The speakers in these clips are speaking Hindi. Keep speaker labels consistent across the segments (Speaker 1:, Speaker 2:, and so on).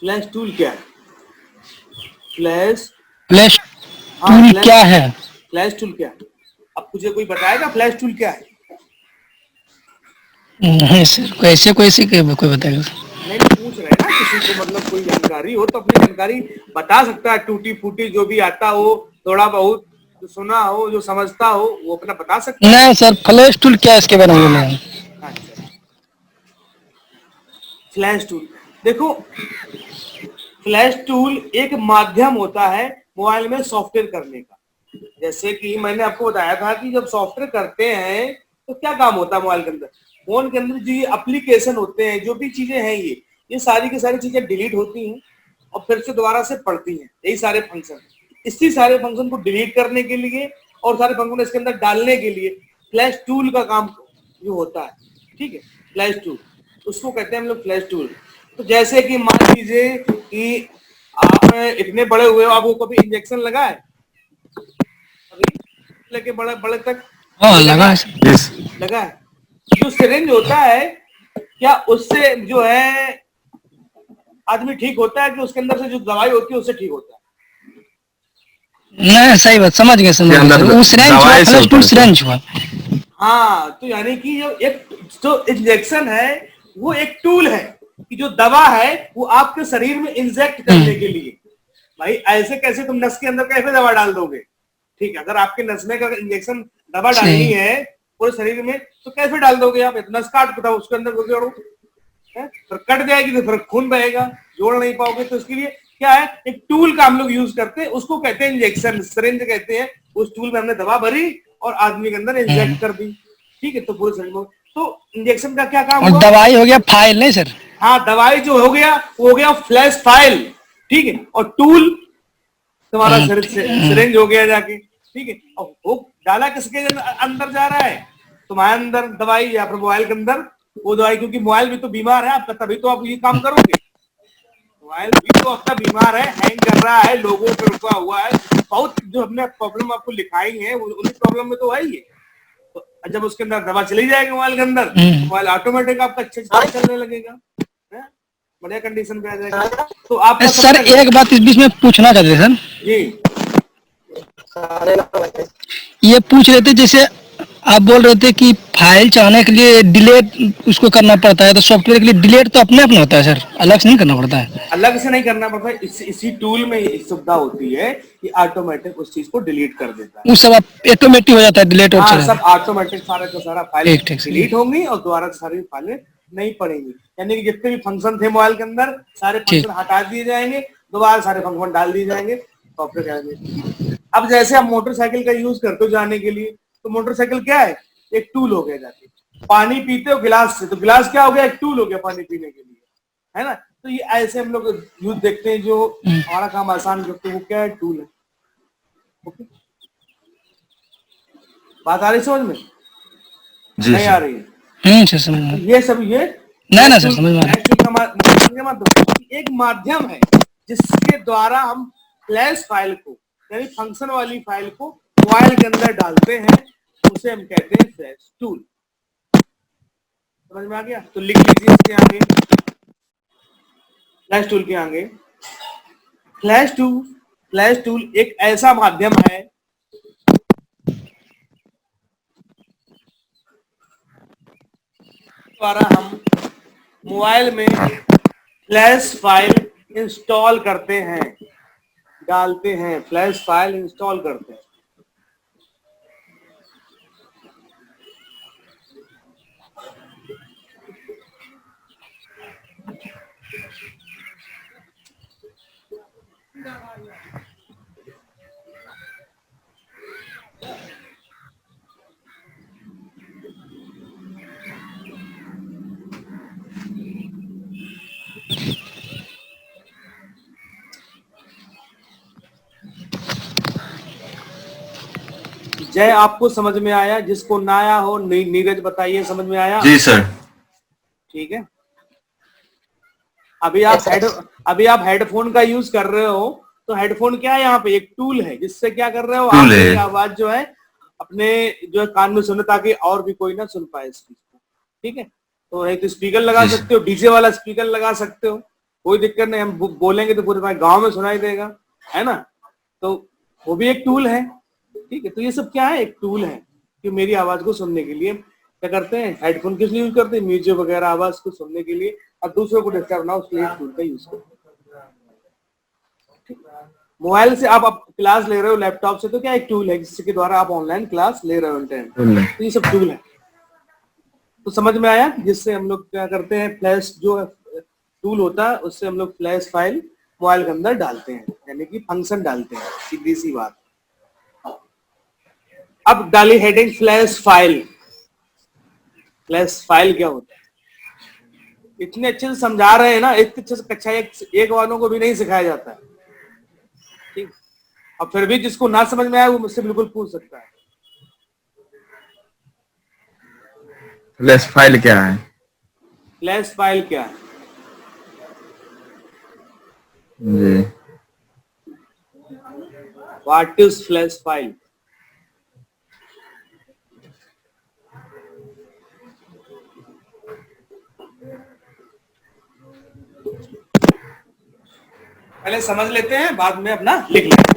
Speaker 1: फ्लैश टूल क्या है? फ्लैश
Speaker 2: फ्लैश
Speaker 1: हाँ
Speaker 2: टूल
Speaker 1: फ्लैश
Speaker 2: क्या है?
Speaker 1: फ्लैश टूल क्या है? अब मुझे कोई बताएगा फ्लैश टूल क्या है?
Speaker 2: नहीं सर, कैसे कोई बताएगा?
Speaker 1: नहीं पूछ रहे हैं ना, किसी को मतलब कोई जानकारी हो तो अपनी जानकारी बता सकता है, टूटी फूटी जो भी आता हो, थोड़ा बहुत जो सुना हो, जो समझता हो वो अपना बता सकता है।
Speaker 2: नहीं सर, फ्लैश टूल क्या है इसके बारे में बोले हैं?
Speaker 1: अच्छा, फ्लैश टूल देखो, फ्लैश टूल एक माध्यम होता है मोबाइल में सॉफ्टवेयर करने का। जैसे कि मैंने आपको बताया था कि जब सॉफ्टवेयर करते हैं तो क्या काम होता है मोबाइल के अंदर, फोन के अंदर जो एप्लीकेशन होते हैं, जो भी चीजें हैं, ये सारी की सारी चीजें डिलीट होती हैं और फिर से दोबारा से पढ़ती हैं, यही सारे फंक्शन। इसी सारे फंक्शन को डिलीट करने के लिए और सारे फंक्शन इसके अंदर डालने के लिए फ्लैश टूल का काम जो होता है, ठीक है, फ्लैश टूल, उसको कहते हैं हम लोग फ्लैश टूल। तो जैसे कि मान लीजिए कि आप इतने बड़े हुए हो, आपको कभी इंजेक्शन लगा है? अभी लेके बड़े बड़े तक
Speaker 2: हाँ
Speaker 1: कभी लगा
Speaker 2: लगा है
Speaker 1: है?
Speaker 2: सर।
Speaker 3: यस।
Speaker 1: लगा है। जो सिरिंज होता है, क्या उससे जो है आदमी ठीक होता है कि उसके अंदर से जो दवाई होती है उससे ठीक होता है?
Speaker 2: नहीं सही बात, समझ गए
Speaker 3: के
Speaker 2: सर,
Speaker 3: अंदर
Speaker 2: वो सिरेंज हुआ,
Speaker 3: दवाई से
Speaker 2: फ्लैश
Speaker 3: होता
Speaker 2: टूल
Speaker 3: है सर।
Speaker 2: सिरेंज हुआ।
Speaker 1: हाँ, तो यानी कि जो एक जो इंजेक्शन है वो एक टूल है कि जो दवा है वो आपके शरीर में इंजेक्ट करने के लिए। भाई ऐसे कैसे तुम नस के अंदर कैसे दवा डाल दोगे? ठीक है, अगर आपके नस में का इंजेक्शन दवा डालनी
Speaker 2: सही।
Speaker 1: है पूरे शरीर में तो कैसे डाल दोगे आप? नस काट बताओ उसके अंदर जोड़ो, फिर कट जाएगी तो फिर खून बहेगा, जोड़ नहीं पाओगे। तो इसके लिए क्या है, एक टूल का हम लोग यूज करते हैं, उसको कहते हैं इंजेक्शन, सिरिंज कहते हैं। उस टूल में हमने दवा भरी और आदमी के अंदर इंजेक्ट कर दी, ठीक है, तो पूरे शरीर में। तो इंजेक्शन का क्या काम
Speaker 2: और
Speaker 1: हुआ?
Speaker 2: दवाई हो गया फाइल, नहीं सर?
Speaker 1: हाँ, दवाई जो हो गया वो हो गया फ्लैश फाइल, ठीक है, और टूल तुम्हारा सिरिंज हो गया जाके, ठीक है। और वो डाला किसके अंदर जा रहा है? तुम्हारे अंदर दवाई या फिर मोबाइल के अंदर वो दवाई, क्योंकि मोबाइल भी तो बीमार है आपका, तभी तो आप ये काम करोगे। मोबाइल भी तो आपका बीमार है, हैंग कर रहा है, लोगों पे रुका हुआ है, बहुत जो हमने प्रॉब्लम आपको लिखाई है उन्हीं प्रॉब्लम में तो आई है। तो जब उसके अंदर दवा चली जाएगी मोबाइल के अंदर, मोबाइल ऑटोमेटिक आपका अच्छे से चलने लगेगा, बढ़िया कंडीशन पे आ जाएगा। तो आपका
Speaker 2: सर
Speaker 1: सबसे
Speaker 2: एक बात इस बीच में पूछना चाहते थे सर।
Speaker 1: जी,
Speaker 2: ये पूछ रहे थे, जैसे आप बोल रहे थे कि फाइल चलाने के लिए डिलीट उसको करना पड़ता है, तो सॉफ्टवेयर के लिए डिलीट तो अपने आप होता है सर, अलग से नहीं करना पड़ता है?
Speaker 1: अलग से नहीं करना पड़ता है, इसी टूल में ये सुविधा होती है कि ऑटोमेटिक उस चीज को डिलीट कर देता है।
Speaker 2: वो सब ऑटोमेटिक हो जाता है, डिलीट और
Speaker 1: हाँ,
Speaker 2: चला
Speaker 1: सब
Speaker 2: जाता
Speaker 1: ऑटोमेटिक सारा का सारा फाइल
Speaker 2: है। ठीक ठीक सही।
Speaker 1: डिलीट होंगी और दोबारा से सारी फाइलें नहीं पड़ेंगी। यानी कि जितने भी फंक्शन थे मोबाइल के अंदर सारे
Speaker 2: ठीक।
Speaker 1: फंक्शन हटा दिए जाएंगे, दोबारा सारे फंक्शन डाल दिए जाएंगे सॉफ्टवेयर में। अब जैसे आप मोटरसाइकिल का यूज करते हो जाने के लिए, तो मोटरसाइकिल क्या है? एक टूल हो गया जाके। पानी पीते हो गिलास से, तो गिलास क्या हो गया? एक टूल हो गया पानी पीने के लिए, है ना। तो ये ऐसे हम लोग यूज देखते हैं, जो हमारा काम आसान करते हैं, वो क्या है? टूल है। ओके, बात आ रही समझ में?
Speaker 3: जी
Speaker 1: नहीं आ
Speaker 3: सर।
Speaker 1: रही है?
Speaker 2: सर समझ में।
Speaker 1: ये सब ये
Speaker 2: नहीं
Speaker 1: फ्लैश
Speaker 2: ना सर,
Speaker 1: टूल,
Speaker 2: समझ में आ रहा
Speaker 1: फ्लैश टूल का मतलब एक माध्यम है जिसके द्वारा हम फ्लैश फाइल को, यानी फंक्शन वाली फाइल को मोबाइल के अंदर डालते हैं, उसे हम कहते हैं फ्लैश टूल। समझ में आ गया? तो लिख लीजिए इसके आगे, फ्लैश टूल के आगे, फ्लैश टूल एक ऐसा माध्यम है द्वारा हम मोबाइल में फ्लैश फाइल इंस्टॉल करते हैं, डालते हैं, फ्लैश फाइल इंस्टॉल करते हैं। जय, आपको समझ में आया? जिसको ना आया हो नीरज बताइए, समझ में आया?
Speaker 3: जी सर।
Speaker 1: ठीक है। अभी आप हेडफोन का यूज कर रहे हो, तो हेडफोन क्या है? यहाँ पे एक टूल है जिससे क्या कर रहे हो आप?
Speaker 3: टूल है।
Speaker 1: मेरी आवाज जो है अपने जो है कान में सुने, ताकि और भी कोई ना सुन पाए इस चीज को, ठीक है। तो एक तो स्पीकर लगा
Speaker 3: जी
Speaker 1: सकते हो, डीजे वाला स्पीकर लगा सकते हो, कोई दिक्कत नहीं, हम बोलेंगे तो पूरे गांव में सुनाई देगा, है ना। तो वो भी एक टूल है, ठीक है। तो ये सब क्या है, एक टूल है कि मेरी आवाज को सुनने के लिए क्या करते हैं, हेडफोन किस लिए यूज करते हैं, म्यूजिक वगैरह आवाज को सुनने के लिए, और दूसरों को डिस्टर्ब ना, उसके लिए एक टूल का यूज करते हैं। मोबाइल से आप क्लास ले रहे हो लैपटॉप से, तो क्या एक टूल है जिसके द्वारा आप ऑनलाइन क्लास ले रहे हो इंटरनेट, तो ये सब टूल है। तो समझ में आया, जिससे हम लोग क्या करते हैं, फ्लैश जो टूल होता है उससे हम लोग फ्लैश फाइल मोबाइल के अंदर डालते हैं, यानी कि फंक्शन डालते हैं, सीधी सी बात। अब डाली heading flash file. Flash file क्या होता है, इतने अच्छे से समझा रहे हैं ना, इतने अच्छे से कक्षा एक वालों को भी नहीं सिखाया जाता है, ठीक। अब फिर भी जिसको ना समझ में आए वो मुझसे बिल्कुल पूछ सकता है।
Speaker 3: फ्लैश फाइल क्या है?
Speaker 1: फ्लैश फाइल क्या है?
Speaker 3: जी,
Speaker 1: व्हाट इज फ्लैश फाइल? पहले समझ लेते हैं, बाद में अपना लिख लेते हैं।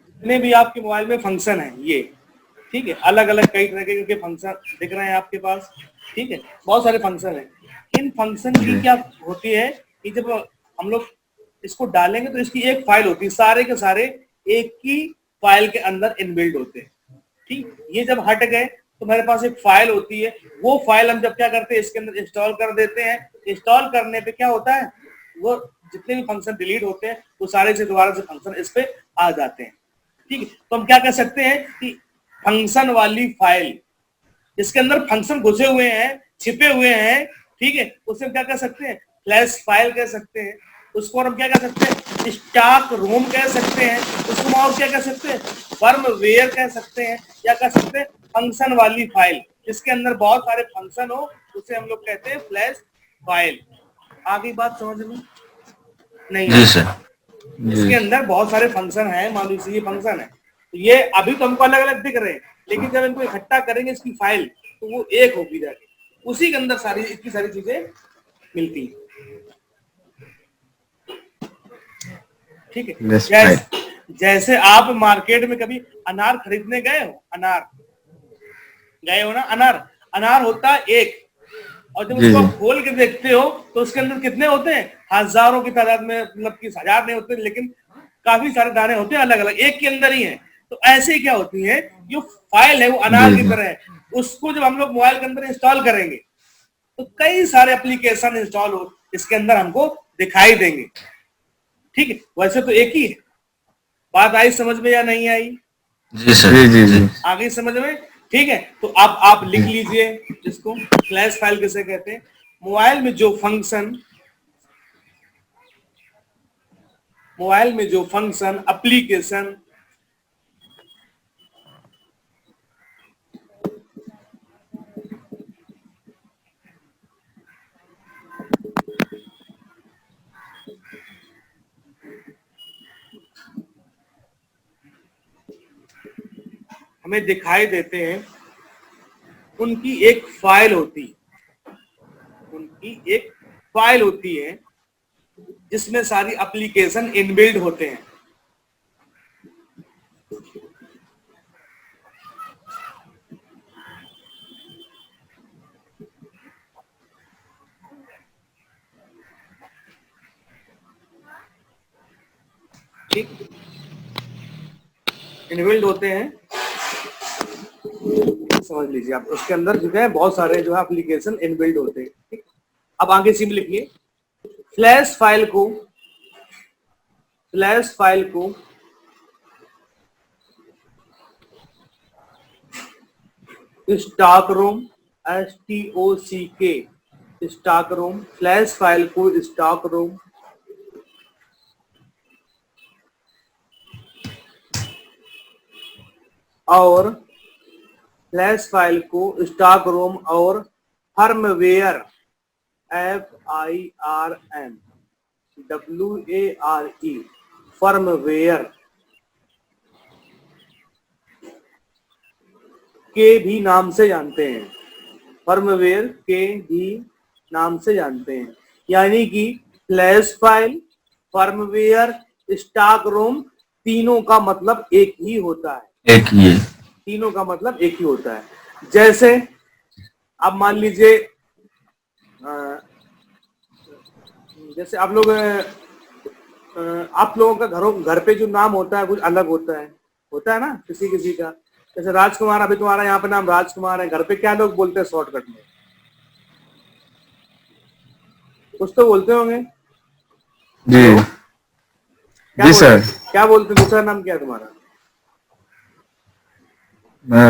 Speaker 1: जितने भी आपके मोबाइल में फंक्शन है ये, ठीक है, अलग अलग कई तरह के फंक्शन दिख रहे हैं आपके पास, ठीक है, बहुत सारे फंक्शन है। इन फंक्शन की क्या होती है कि जब हम लोग इसको डालेंगे तो इसकी एक फाइल होती है, सारे के सारे एक ही फाइल के अंदर इनबिल्ड होते हैं, ठीक। ये जब हट गए तो मेरे पास एक फाइल होती है, वो फाइल हम जब क्या करते हैं, इसके अंदर इंस्टॉल कर देते हैं। इंस्टॉल करने पे क्या होता है, वो जितने भी फंक्शन डिलीट होते हैं वो सारे से दोबारा से फंक्शन इस पे आ जाते हैं, ठीक है। तो हम क्या कर सकते हैं कि फंक्शन वाली फाइल, इसके अंदर फंक्शन घुसे हुए हैं, छिपे हुए हैं, ठीक है, उसे हम क्या कर सकते हैं, फ्लैश फाइल कह सकते हैं। उसको हम क्या कह सकते हैं, स्टॉक रोम कह सकते हैं। उसको और क्या कह सकते हैं, फर्मवेयर कह सकते हैं, या कह सकते हैं फंक्शन वाली फाइल, जिसके अंदर बहुत सारे फंक्शन हो, उसे हम लोग कहते हैं फ्लैश फाइल। आगे बात समझ में नहीं
Speaker 3: जी
Speaker 1: है?
Speaker 3: सर।
Speaker 1: इसके अंदर बहुत सारे फंक्शन हैं, मान लीजिए ये फंक्शन है, तो ये अभी तो हमको अलग अलग दिख रहे हैं, लेकिन जब इनको इकट्ठा करेंगे इसकी फाइल, तो वो एक होगी जाके, उसी के अंदर सारी इतनी सारी चीजें मिलती हैं, ठीक है। जैसे आप मार्केट में कभी अनार खरीदने गए हो, अनार गए हो ना, अनार अनार होता है एक, और जब उसको खोल के देखते हो तो उसके अंदर कितने होते हैं, हजारों की तादाद में, मतलब कि हजार नहीं होते, लेकिन काफी सारे दाने होते हैं अलग अलग, एक के अंदर ही है। तो ऐसे क्या होती है, जो फाइल है वो अनार की तरह है। उसको जब हम लोग मोबाइल के अंदर इंस्टॉल करेंगे तो कई सारे एप्लीकेशन इंस्टॉल हो इसके अंदर हमको दिखाई देंगे, ठीक है। वैसे तो एक ही है। बात आई समझ में या नहीं आई?
Speaker 3: जी सर। जी जी।
Speaker 1: आगे समझ में, ठीक है। तो आप लिख लीजिए इसको, फ्लैश फाइल किसे कहते हैं। मोबाइल में जो फंक्शन एप्लीकेशन हमें दिखाई देते हैं, उनकी एक फाइल होती है जिसमें सारी एप्लीकेशन इनबिल्ड होते हैं, ठीक, इनबिल्ड होते हैं, समझ लीजिए आप। उसके अंदर जो है बहुत सारे जो है एप्लीकेशन इनबिल्ड होते हैं, ठीक। अब आगे सिम लिखिए, फ्लैश फाइल को स्टॉक रोम, स्टॉक रोम, फ्लैश फाइल को स्टॉक रोम और फ्लैश फाइल को स्टॉक रोम और फर्मवेयर, FIRMWARE, फर्मवेयर के भी नाम से जानते हैं, फर्मवेयर के भी नाम से जानते हैं। यानी कि flash file, firmware, stock room, तीनों का मतलब एक ही होता है।
Speaker 3: एक ही है।
Speaker 1: तीनों का मतलब एक ही होता है। जैसे आप मान लीजिए, जैसे आप लोग, आप लोगों का घर पे जो नाम होता है कुछ अलग होता है ना किसी किसी का। जैसे राजकुमार, अभी तुम्हारा यहाँ पे नाम राजकुमार है, घर पे क्या लोग बोलते हैं शॉर्टकट में? कुछ तो बोलते होंगे।
Speaker 3: जी
Speaker 1: क्या
Speaker 3: जी
Speaker 1: बोलते
Speaker 3: सर।
Speaker 1: क्या बोलते हैं? दूसरा नाम क्या है तुम्हारा?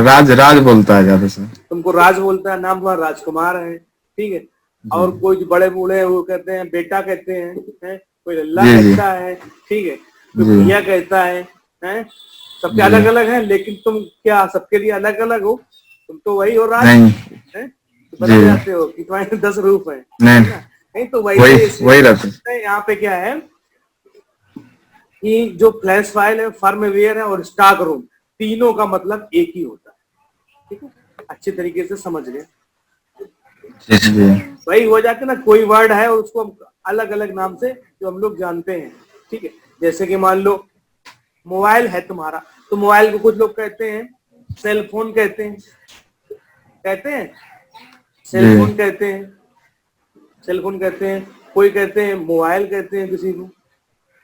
Speaker 3: राज राज बोलता है ज्यादा सर।
Speaker 1: तुमको राज बोलता है, नाम तुम्हारा राजकुमार है, ठीक है।
Speaker 3: जी
Speaker 1: और कोई बड़े बूढ़े वो कहते हैं बेटा कहते हैं, कोई लल्ला
Speaker 3: जी जी
Speaker 1: कहता है, ठीक है, कोई
Speaker 3: जी
Speaker 1: भैया कहता है। सबके अलग
Speaker 3: जी।
Speaker 1: अलग हैं, लेकिन तुम क्या सबके लिए अलग अलग हो? तुम तो वही हो राज,
Speaker 3: नहीं
Speaker 1: है? तो
Speaker 3: जी
Speaker 1: बदल जाते हो कि तुम्हारे 10 रूप है
Speaker 3: नहीं,
Speaker 1: ना? नहीं तो
Speaker 3: वही
Speaker 1: वैसे इसमें
Speaker 3: वही रहता
Speaker 1: यहाँ पे क्या है कि जो फ्लैश फाइल है, फर्मवेयर है और स्टॉक रूम, तीनों का मतलब एक ही होता है। ठीक है, अच्छे तरीके से समझ गए।
Speaker 3: है। जी जी
Speaker 1: वही हो जाते ना, कोई वर्ड है और उसको हम अलग अलग नाम से जो हम लोग जानते हैं, ठीक है। जैसे कि मान लो मोबाइल है तुम्हारा, तो मोबाइल को कुछ लोग कहते हैं सेल फोन कहते हैं, सेल
Speaker 3: जी
Speaker 1: फोन कहते हैं, सेल फोन कहते हैं, कोई कहते हैं मोबाइल कहते हैं किसी को,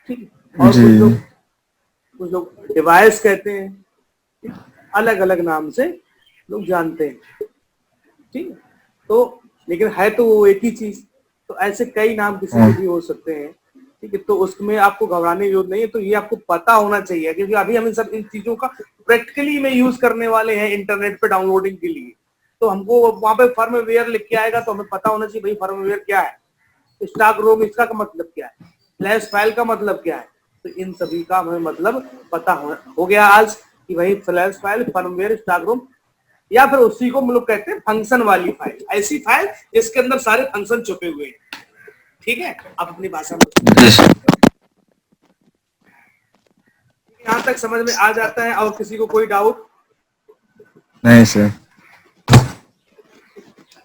Speaker 1: ठीक है। और
Speaker 3: जी
Speaker 1: कुछ लोग डिवाइस कहते हैं, ठीक? अलग अलग नाम से लोग जानते हैं, ठीक है। तो लेकिन है तो वो एक ही चीज। तो ऐसे कई नाम किसी के भी हो सकते हैं, ठीक है। तो उसमें आपको घबराने की जरूरत नहीं है। तो ये आपको पता होना चाहिए, क्योंकि अभी हम इन चीजों का प्रैक्टिकली में यूज करने वाले हैं इंटरनेट पे डाउनलोडिंग के लिए। तो हमको वहां पे फर्मवेयर लिख के आएगा तो हमें पता होना चाहिए भाई फर्मवेयर क्या है, स्टॉक रूम इसका का मतलब क्या है, फ्लैश फाइल का मतलब क्या है। तो इन सभी का हमें मतलब पता हो गया आज कि भाई flash file, firmware, stock room, या फिर उसी को हम लोग कहते हैं फंक्शन वाली फाइल, ऐसी फाइल जिसके अंदर सारे फंक्शन छुपे हुए हैं। ठीक है, आप अपनी भाषा में
Speaker 3: जी सर।
Speaker 1: यहाँ तक समझ में आ जाता है? और किसी को कोई डाउट?
Speaker 3: नहीं सर।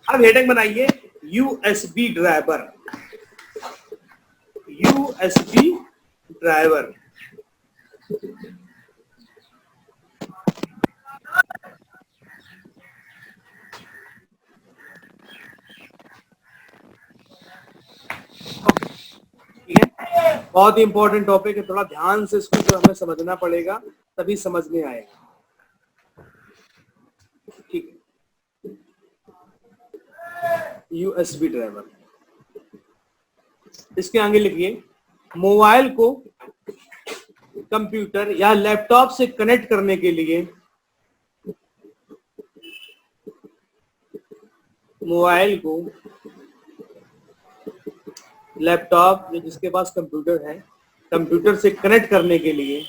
Speaker 1: अब हेडिंग बनाइए यूएसबी ड्राइवर। यूएसबी ड्राइवर, बहुत ही इंपॉर्टेंट टॉपिक है, थोड़ा ध्यान से इसको जो हमें समझना पड़ेगा तभी समझ में आएगा। ठीक है, यूएसबी ड्राइवर, इसके आगे लिखिए मोबाइल को कंप्यूटर या लैपटॉप से कनेक्ट करने के लिए, मोबाइल को लैपटॉप जिसके पास कंप्यूटर है, कंप्यूटर से कनेक्ट करने के लिए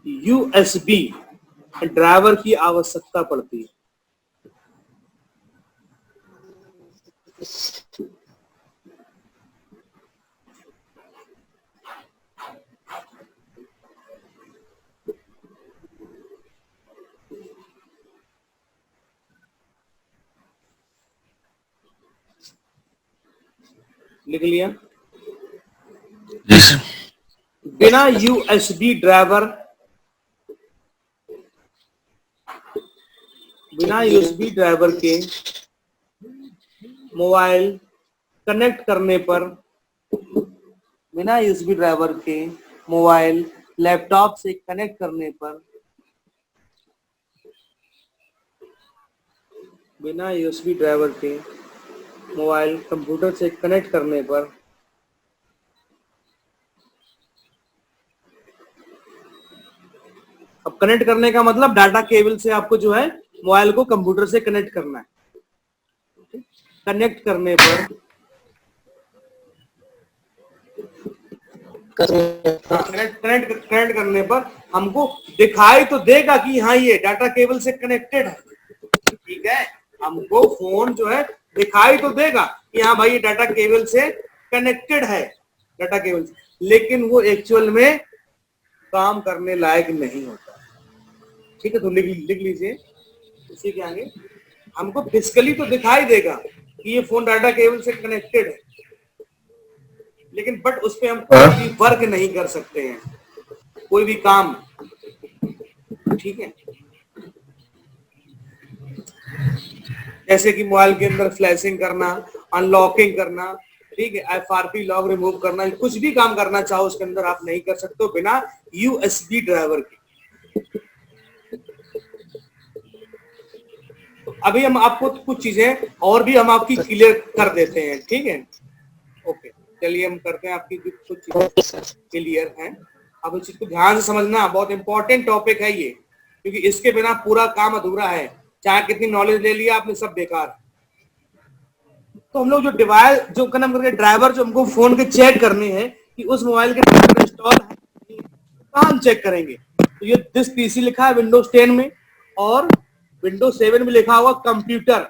Speaker 1: यूएसबी ड्राइवर की आवश्यकता पड़ती है। लिख लिया?
Speaker 3: जी सर।
Speaker 1: बिना यूएसबी ड्राइवर, बिना यूएसबी ड्राइवर के मोबाइल कनेक्ट करने पर, बिना यूएसबी ड्राइवर के मोबाइल लैपटॉप से कनेक्ट करने पर, बिना यूएसबी ड्राइवर के मोबाइल कंप्यूटर से कनेक्ट करने पर अब कनेक्ट करने का मतलब डाटा केबल से आपको जो है मोबाइल को कंप्यूटर से कनेक्ट करना है। कनेक्ट करने पर कनेक्ट करने पर हमको दिखाई तो देगा कि हाँ ये डाटा केबल से कनेक्टेड है, ठीक है। हमको फोन जो है दिखाई तो देगा कि हाँ भाई ये डाटा केबल से कनेक्टेड है, डाटा केबल से, लेकिन वो एक्चुअल में काम करने लायक नहीं होता। ठीक है, तो लिख लीजिए इसी के आगे। हमको फिजिकली तो दिखाई देगा कि ये फोन डाटा केबल से कनेक्टेड है, लेकिन बट उस पर हम कोई भी वर्क नहीं कर सकते हैं, कोई भी काम। ठीक है, जैसे कि मोबाइल के अंदर फ्लैशिंग करना, अनलॉकिंग करना, ठीक है, FRP लॉक रिमूव करना, कुछ भी काम करना चाहो उसके अंदर आप नहीं कर सकते हो बिना USB ड्राइवर के। तो अभी हम आपको कुछ चीजें और भी हम आपकी क्लियर कर देते हैं। ठीक है, ओके, चलिए हम करते हैं आपकी कुछ चीजें क्लियर हैं। अब इस चीज को ध्यान से समझना, बहुत इंपॉर्टेंट टॉपिक है ये, क्योंकि इसके बिना पूरा काम अधूरा है। चाहे कितनी नॉलेज ले लिया आपने, सब बेकार। तो हम लोग जो डिवाइस जो नाम करके ड्राइवर जो हमको फोन के चेक करने हैं कि उस मोबाइल के ड्राइवर इंस्टॉल है, कहाँ हम चेक करेंगे? तो ये दिस पीसी लिखा है विंडोज 10 में, और विंडोज 7 में लिखा हुआ कंप्यूटर।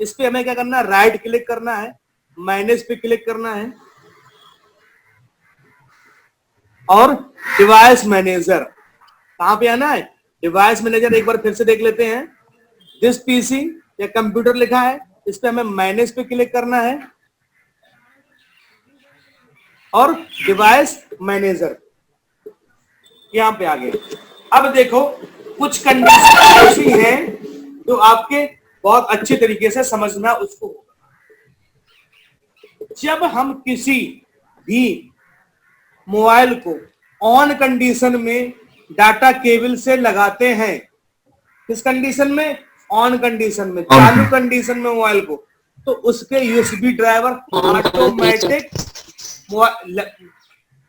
Speaker 1: इस पे हमें क्या करना है? राइट क्लिक करना है, मैनेज पे क्लिक करना है, और डिवाइस मैनेजर कहां पे आना है? डिवाइस मैनेजर एक बार फिर से देख लेते हैं। दिस पीसी या कंप्यूटर लिखा है, इस पे हमें मैनेज पे क्लिक करना है, और डिवाइस मैनेजर यहां पे आ गए। अब देखो कुछ कंडीशन ऐसी हैं जो आपके बहुत अच्छे तरीके से समझना उसको होगा। जब हम किसी भी मोबाइल को ऑन कंडीशन में डाटा केबल से लगाते हैं, किस कंडीशन में? ऑन कंडीशन में, चालू कंडीशन में मोबाइल को, तो उसके यूएसबी ड्राइवर ऑटोमेटिक,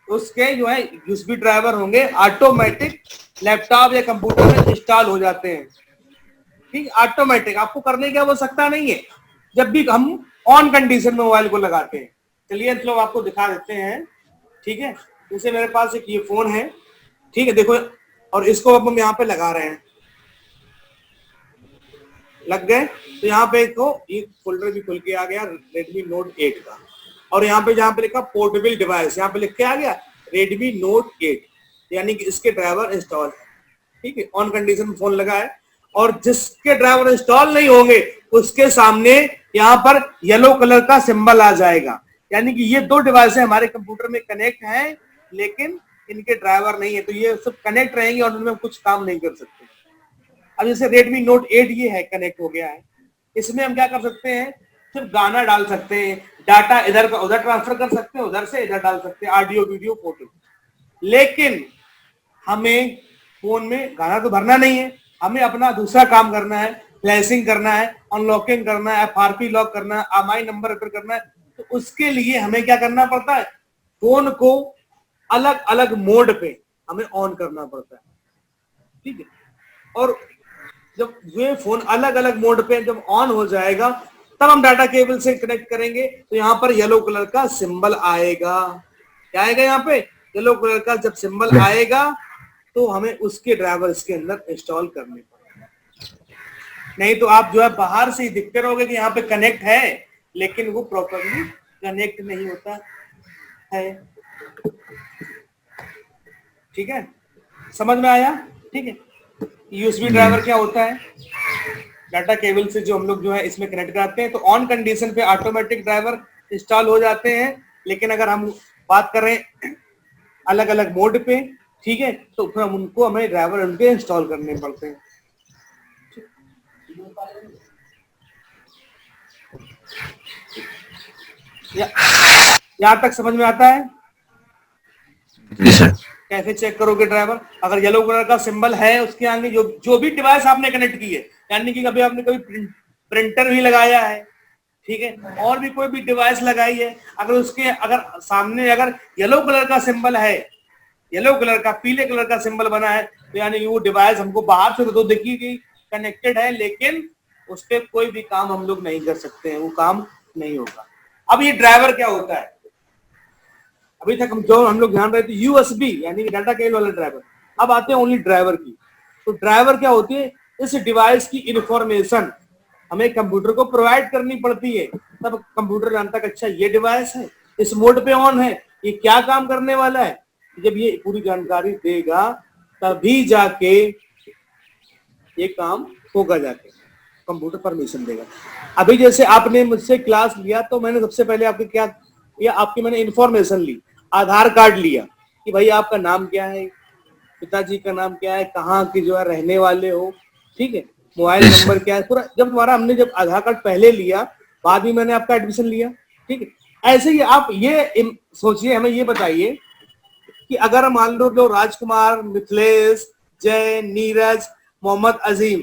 Speaker 1: उसके जो है यूएसबी ड्राइवर होंगे ऑटोमेटिक लैपटॉप या कंप्यूटर में इंस्टॉल हो जाते हैं। ठीक, ऑटोमेटिक, आपको करने की आवश्यकता नहीं है जब भी हम ऑन कंडीशन में मोबाइल को लगाते हैं। चलिए चलो आपको दिखा देते हैं। ठीक है, जैसे मेरे पास एक ये फोन है, ठीक है, देखो, और इसको अब हम यहाँ पे लगा रहे हैं, लग गए। तो यहाँ पे देखो ये फोल्डर भी खुल के आ गया Redmi Note 8 का, और यहाँ पे जहाँ पे लिखा पोर्टेबल डिवाइस, यहाँ पे लिख के आ गया Redmi Note 8, यानी कि इसके ड्राइवर इंस्टॉल है। ठीक है, ऑन कंडीशन में फोन लगा है, और जिसके ड्राइवर इंस्टॉल नहीं होंगे उसके सामने यहाँ पर येलो कलर का सिंबल आ जाएगा, यानी कि ये दो डिवाइस हमारे कंप्यूटर में कनेक्ट हैं, लेकिन इनके ड्राइवर नहीं है, तो ये सब कनेक्ट रहेंगे और उनमें कुछ काम नहीं कर सकते। अब जैसे Redmi Note 8 ये है, कनेक्ट हो गया है, इसमें हम क्या कर सकते हैं? सिर्फ गाना डाल सकते हैं, डाटा इधर का उधर ट्रांसफर कर सकते हैं, उधर से इधर डाल सकते हैं, ऑडियो वीडियो फोटो। लेकिन हमें फोन में गाना तो भरना नहीं है, हमें अपना दूसरा काम करना है, फ्लैशिंग करना है, अनलॉकिंग करना है, FRP लॉक करना है, MI नंबर एंटर करना है। तो उसके लिए हमें क्या करना पड़ता है? फोन को अलग अलग मोड पे हमें ऑन करना पड़ता है। ठीक है, और जब ये फोन अलग अलग मोड पे जब ऑन हो जाएगा, तब हम डाटा केबल से कनेक्ट करेंगे, तो यहाँ पर येलो कलर का सिंबल आएगा। क्या आएगा? यहाँ पे येलो कलर का जब सिंबल आएगा, तो हमें उसके ड्राइवर इसके अंदर इंस्टॉल करने पड़ेंगे। नहीं तो आप जो है बाहर से ही दिखते रहोगे कि यहाँ पे कनेक्ट है, लेकिन वो प्रॉपरली कनेक्ट नहीं होता है। ठीक है, समझ में आया? ठीक है, यूएसबी ड्राइवर क्या होता है? डाटा केबल से जो हम लोग जो है इसमें कनेक्ट कराते हैं, तो ऑन कंडीशन पे ऑटोमेटिक ड्राइवर इंस्टॉल हो जाते हैं, लेकिन अगर हम बात करें अलग अलग मोड पे, ठीक है, तो फिर हम उनको हमें ड्राइवर उनके इंस्टॉल करने पड़ते हैं। यहाँ तक समझ में आता है? कैसे चेक करोगे ड्राइवर? अगर येलो कलर का सिंबल है उसके आगे, जो भी डिवाइस आपने कनेक्ट की है, यानी कि कभी आपने कभी प्रिंटर भी लगाया है, ठीक है, और भी कोई भी डिवाइस लगाई है, अगर उसके अगर सामने अगर येलो कलर का सिंबल है, येलो कलर का पीले कलर का सिंबल बना है, तो यानी वो डिवाइस हमको बाहर से तो दिखेगी कनेक्टेड है, लेकिन उस पर कोई भी काम हम लोग नहीं कर सकते हैं, वो काम नहीं होगा। अब ये ड्राइवर क्या होता है? अभी तक हम लोग ध्यान रहे थे यूएसबी यानी कि डाटा केबल वाला ड्राइवर, अब आते हैं ओनली ड्राइवर की। तो ड्राइवर क्या होती है? इस डिवाइस की इंफॉर्मेशन हमें कंप्यूटर को प्रोवाइड करनी पड़ती है, तब कंप्यूटर जानता है अच्छा ये डिवाइस है, इस मोड पे ऑन है, ये क्या काम करने वाला है, जब ये पूरी जानकारी देगा तभी जाके ये काम होगा, जाके कंप्यूटर परमिशन देगा। अभी जैसे आपने मुझसे क्लास लिया तो मैंने सबसे पहले आपके क्या किया, आपकी मैंने इंफॉर्मेशन ली, आधार कार्ड लिया कि भाई आपका नाम क्या है, पिताजी का नाम क्या है, कहाँ की जो है रहने वाले हो, ठीक है, मोबाइल नंबर क्या है, पूरा जब तुम्हारा हमने जब आधार कार्ड पहले लिया, बाद में मैंने आपका एडमिशन लिया, ठीक है। ऐसे ही आप ये सोचिए, हमें ये बताइए कि अगर मान लो राजकुमार, मिथिलेश, जय, नीरज, मोहम्मद अजीम,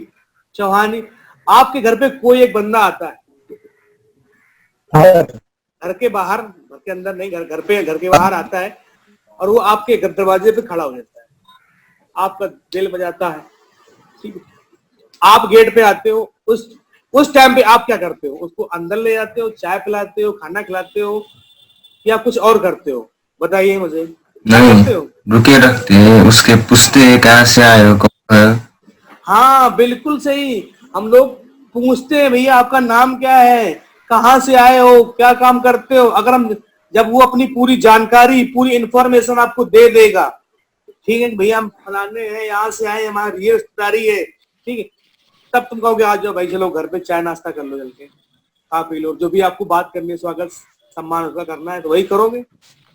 Speaker 1: चौहानी, आपके घर पे कोई एक बंदा आता है, घर के बाहर, घर के अंदर नहीं, घर पे, घर के बाहर आता है और वो आपके घर दरवाजे पे खड़ा हो जाता है, आपका दिल बजाता है, ठीक है, आप गेट पे आते हो, उस टाइम पे आप क्या करते हो, उसको अंदर ले जाते हो, चाय पिलाते हो, खाना खिलाते हो, या कुछ और करते हो, बताइए मुझे।
Speaker 3: नहीं, रुके रखते हैं, उसके पूछते हैं कहाँ से आए हो, कौन है।
Speaker 1: हाँ बिल्कुल सही, हम लोग पूछते हैं भैया आपका नाम क्या है, कहाँ से आए हो, क्या काम करते हो। अगर हम, जब वो अपनी पूरी जानकारी, पूरी इंफॉर्मेशन आपको दे देगा, ठीक है भैया हम फलाने हैं, यहाँ से आए, हमारी ये रिश्तेदारी है, ठीक है, तब तुम कहोगे आ जाओ भाई, चलो घर पे चाय नाश्ता कर लो, चल के खा पी लो, जो भी आपको बात करनी है, स्वागत सम्मान उसका करना है तो वही करोगे,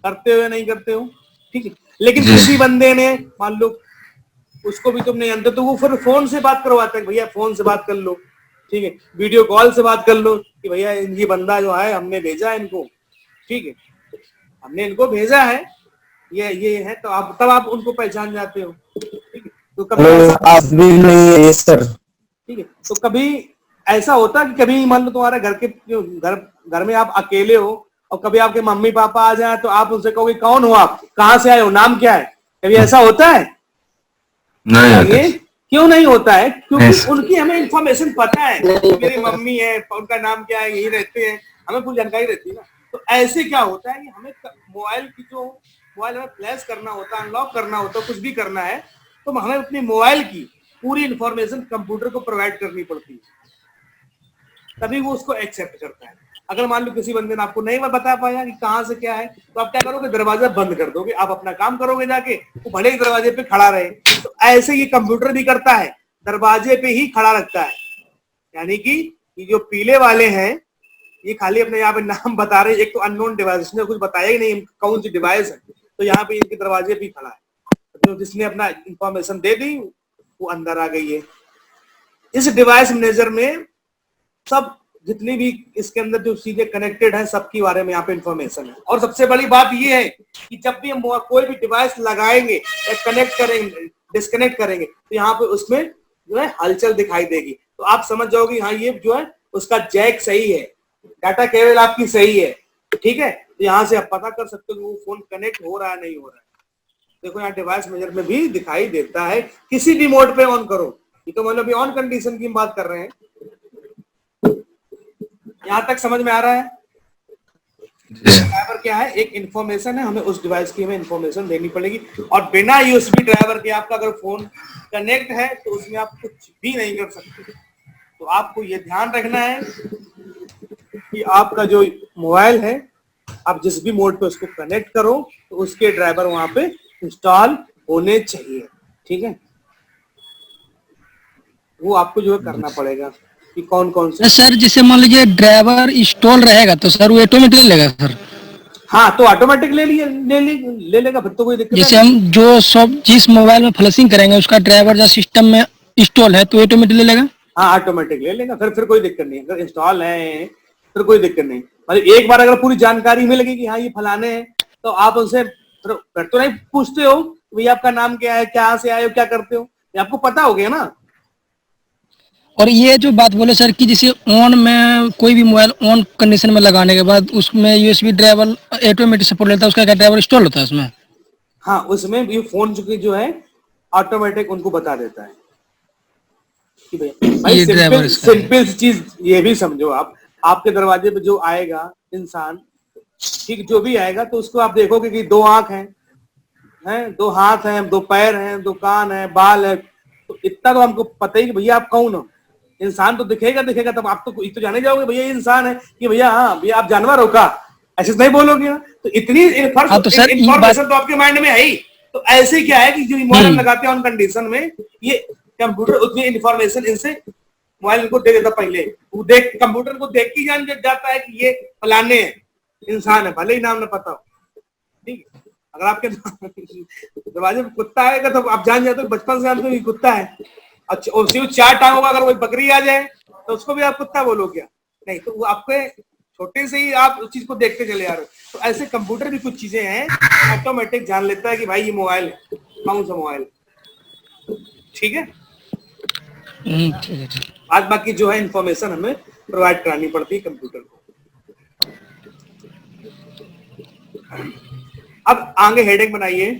Speaker 1: करते हो या नहीं करते हो, ठीक है। लेकिन किसी बंदे ने मान लो उसको भी तुम नहीं जानते तो वो फिर फोन से बात करवाते हैं, भैया फोन से बात कर लो, ठीक है, वीडियो कॉल से बात कर लो कि भैया ये बंदा जो है हमने भेजा है इनको, ठीक है, हमने इनको भेजा है, ये है, तो आप तब आप उनको पहचान जाते हो, ठीक है। तो कभी
Speaker 4: आप भी नहीं है सर,
Speaker 1: ठीक है, तो कभी ऐसा होता कि कभी मान लो तुम्हारे घर के घर में आप अकेले हो और कभी आपके मम्मी पापा आ जाए तो आप उनसे कहोगे कौन हो आप, कहाँ से आए हो, नाम क्या है, कभी ऐसा होता है?
Speaker 3: नहीं होता।
Speaker 1: ये क्यों नहीं होता है? क्योंकि उनकी हमें इंफॉर्मेशन पता है, मेरी मम्मी है, उनका नाम क्या है, यही रहते हैं, हमें पूरी जानकारी रहती है ना। तो ऐसे क्या होता है कि हमें मोबाइल की जो मोबाइल हमें फ्लैश करना होता है, अनलॉक करना होता है, कुछ भी करना है तो हमें अपनी मोबाइल की पूरी इंफॉर्मेशन कंप्यूटर को प्रोवाइड करनी पड़ती है, तभी वो उसको एक्सेप्ट करता है। अगर मान लो किसी बंदे ने आपको नहीं बता पाया कि कहाँ से क्या है, तो आप क्या करोगे, दरवाजा बंद कर दोगे, आप अपना काम करोगे जाके, वो भले ही दरवाजे पे खड़ा रहे। तो ऐसे ये कंप्यूटर भी करता है, दरवाजे पे ही खड़ा रखता है, यानी कि ये जो पीले वाले हैं ये खाली अपने यहाँ पे नाम बता रहे हैं, एक तो अननोन डिवाइस, इसने कुछ बताया ही नहीं कौन सी डिवाइस है, तो यहाँ पे इनके दरवाजे पे खड़ा है, तो जिसने अपना इंफॉर्मेशन दे दी वो अंदर आ गई है। इस डिवाइस मैनेजर में सब जितनी भी इसके अंदर जो चीजें कनेक्टेड है सबके बारे में यहाँ पे इंफॉर्मेशन है। और सबसे बड़ी बात ये है कि जब भी हम कोई भी डिवाइस लगाएंगे या कनेक्ट करेंगे, डिस्कनेक्ट करेंगे, तो यहाँ पे उसमें जो है हलचल दिखाई देगी, तो आप समझ जाओगे हाँ ये जो है उसका जैक सही है, डाटा केबल आपकी सही है, ठीक है। तो यहाँ से आप पता कर सकते हो कि वो फोन कनेक्ट हो रहा है नहीं हो रहा है। देखो यहाँ डिवाइस मैनेजर में भी दिखाई देता है, किसी भी मोड पे ऑन करो, ये तो मतलब ऑन कंडीशन की हम बात कर रहे हैं। यहाँ तक समझ में आ रहा है? ड्राइवर क्या है, एक इंफॉर्मेशन है, हमें उस डिवाइस की हमें इंफॉर्मेशन देनी पड़ेगी, और बिना यूएसबी ड्राइवर के आपका अगर फोन कनेक्ट है तो उसमें आप कुछ भी नहीं कर सकते। तो आपको ये ध्यान रखना है कि आपका जो मोबाइल है आप जिस भी मोड पे उसको कनेक्ट करो तो उसके ड्राइवर वहां पे इंस्टॉल होने चाहिए, ठीक है। वो आपको जो है करना पड़ेगा कि कौन कौन से।
Speaker 2: सर जैसे मान लीजिए ड्राइवर इंस्टॉल रहेगा तो सर वो ऑटोमेटिक लेगा सर?
Speaker 1: हाँ तो ऑटोमेटिक ले लेगा, फिर तो कोई दिक्कत
Speaker 2: जैसे
Speaker 1: नहीं।
Speaker 2: हम जो सब जिस मोबाइल में फ्लशिंग करेंगे उसका ड्राइवर जो सिस्टम में इंस्टॉल है तो ऑटोमेटिक ले लेगा?
Speaker 1: हाँ ऑटोमेटिक ले लेगा, फिर कोई दिक्कत नहीं, अगर इंस्टॉल है फिर कोई दिक्कत नहीं। मतलब एक बार अगर पूरी जानकारी मिल गई कि हाँ ये फलाने हैं तो आप उनसे फिर तो नहीं पूछते हो भैया आपका नाम क्या है, कहाँ से आए हो, क्या करते हो, ये आपको पता हो गया ना।
Speaker 2: और ये जो बात बोले सर कि जैसे ऑन में कोई भी मोबाइल ऑन कंडीशन में लगाने के बाद उसमें यूएसबी ड्राइवर ऑटोमेटिक सपोर्ट लेता है, उसका क्या ड्राइवर इंस्टॉल होता है उसमें?
Speaker 1: हाँ उसमें भी फोन जो है ऑटोमेटिक उनको बता देता है कि भाई सिंपल चीज ये भी समझो, आप आपके दरवाजे पे जो आएगा इंसान, ठीक, जो भी आएगा तो उसको आप देखोगे कि 2 आंख हैं, 2 हाथ हैं, 2 पैर हैं, 2 कान है, बाल है, तो इतना तो हमको पता ही कि भैया आप कौन हो। इंसान तो दिखेगा तब आप तो जाने जाओगे भैया ये इंसान है कि भैया हाँ भैया आप जानवर हो का, ऐसे नहीं बोलोगे ना, तो इतनी
Speaker 2: हाँ, तो सर ये
Speaker 1: इंफॉर्मेशन
Speaker 2: बात
Speaker 1: तो आपके माइंड में है ही। तो ऐसे क्या है कि जो मोबाइल हम लगाते हैं उन कंडीशन में, ये कंप्यूटर उतनी इंफॉर्मेशन इनसे मोबाइल इनको दे देता पहले। वो देख कंप्यूटर को देख के जान जाता है कि ये फलाने इंसान है, भले ही नाम ना पता हो। ठीक है, अगर आपके दरवाजे में कुत्ता आएगा तो आप जान जाते हो, बचपन से जानते हो ये कुत्ता है। अच्छा, उसी चार टांग होगा, अगर कोई बकरी आ जाए तो उसको भी आप कुत्ता बोलो क्या? नहीं, तो वो आपके छोटे से ही आप उस चीज को देखते चले आ रहे हो। तो ऐसे कंप्यूटर भी कुछ चीजें हैं ऑटोमेटिक जान लेता है कि भाई ये मोबाइल है, कौन सा मोबाइल। ठीक है,
Speaker 2: ठीक है, ठीक है।
Speaker 1: आज बाकी जो है इंफॉर्मेशन हमें प्रोवाइड करानी पड़ती है कंप्यूटर को। अब आगे हेडिंग बनाइए।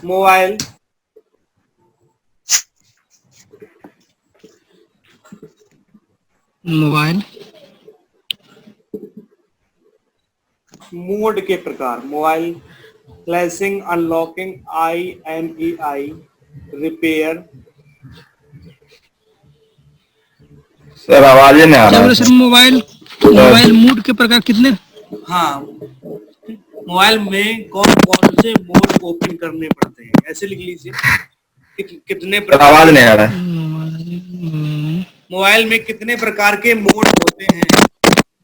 Speaker 1: मोबाइल
Speaker 2: मोबाइल
Speaker 1: मोड के प्रकार। Mobile flashing, unlocking, IMEI, repair.
Speaker 3: Sir आवाज ही नहीं आ
Speaker 2: क्या
Speaker 3: रहा है
Speaker 2: बोले सर? मोबाइल मोबाइल मोड के प्रकार कितने?
Speaker 1: हाँ, मोबाइल में कौन कौन से मोड ओपन करने पड़ते हैं, ऐसे लिख लीजिए। कितने
Speaker 3: सर
Speaker 1: प्रकार
Speaker 3: आवाज
Speaker 1: के
Speaker 3: नहीं आ रहा है
Speaker 1: मोबाइल में कितने प्रकार के मोड होते हैं,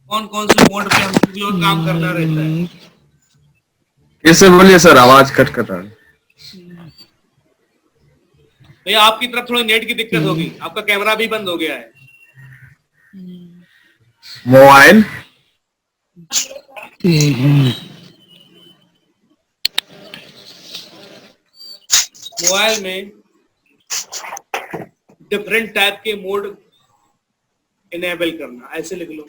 Speaker 1: कौन कौन से मोड पे हमको काम करना रहता है।
Speaker 3: फिर से बोलिए सर, आवाज कट कट रहा है।
Speaker 1: भैया आपकी तरफ थोड़ी नेट की दिक्कत होगी, आपका कैमरा भी बंद हो गया है।
Speaker 3: मोबाइल
Speaker 1: मोबाइल में डिफरेंट टाइप के मोड इनेबल करना, ऐसे लिख लो।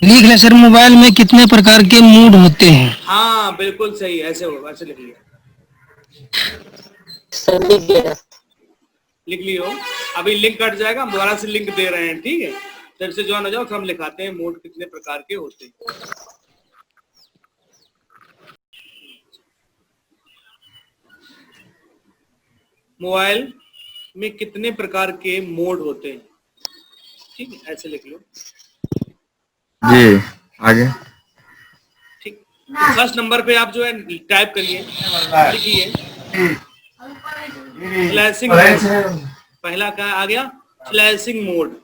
Speaker 2: लिख ले सर, मोबाइल में कितने प्रकार के मोड होते हैं?
Speaker 1: हाँ बिल्कुल सही, ऐसे होगा, ऐसे लिख लिया। लिख लियो। अभी लिंक कट जाएगा, हम दोबारा से लिंक दे रहे हैं, ठीक है। फिर से ज्वाइन हो जाओ, फिर हम लिखाते हैं मोड कितने प्रकार के होते हैं। मोबाइल में कितने प्रकार के मोड होते हैं, ठीक है, ऐसे लिख लो।
Speaker 3: जी, आगे।
Speaker 1: ठीक, तो फर्स्ट नंबर पे आप जो है टाइप करिए, लिखिए फ्लैशिंग मोड। पहला क्या आ गया? Flashing mode.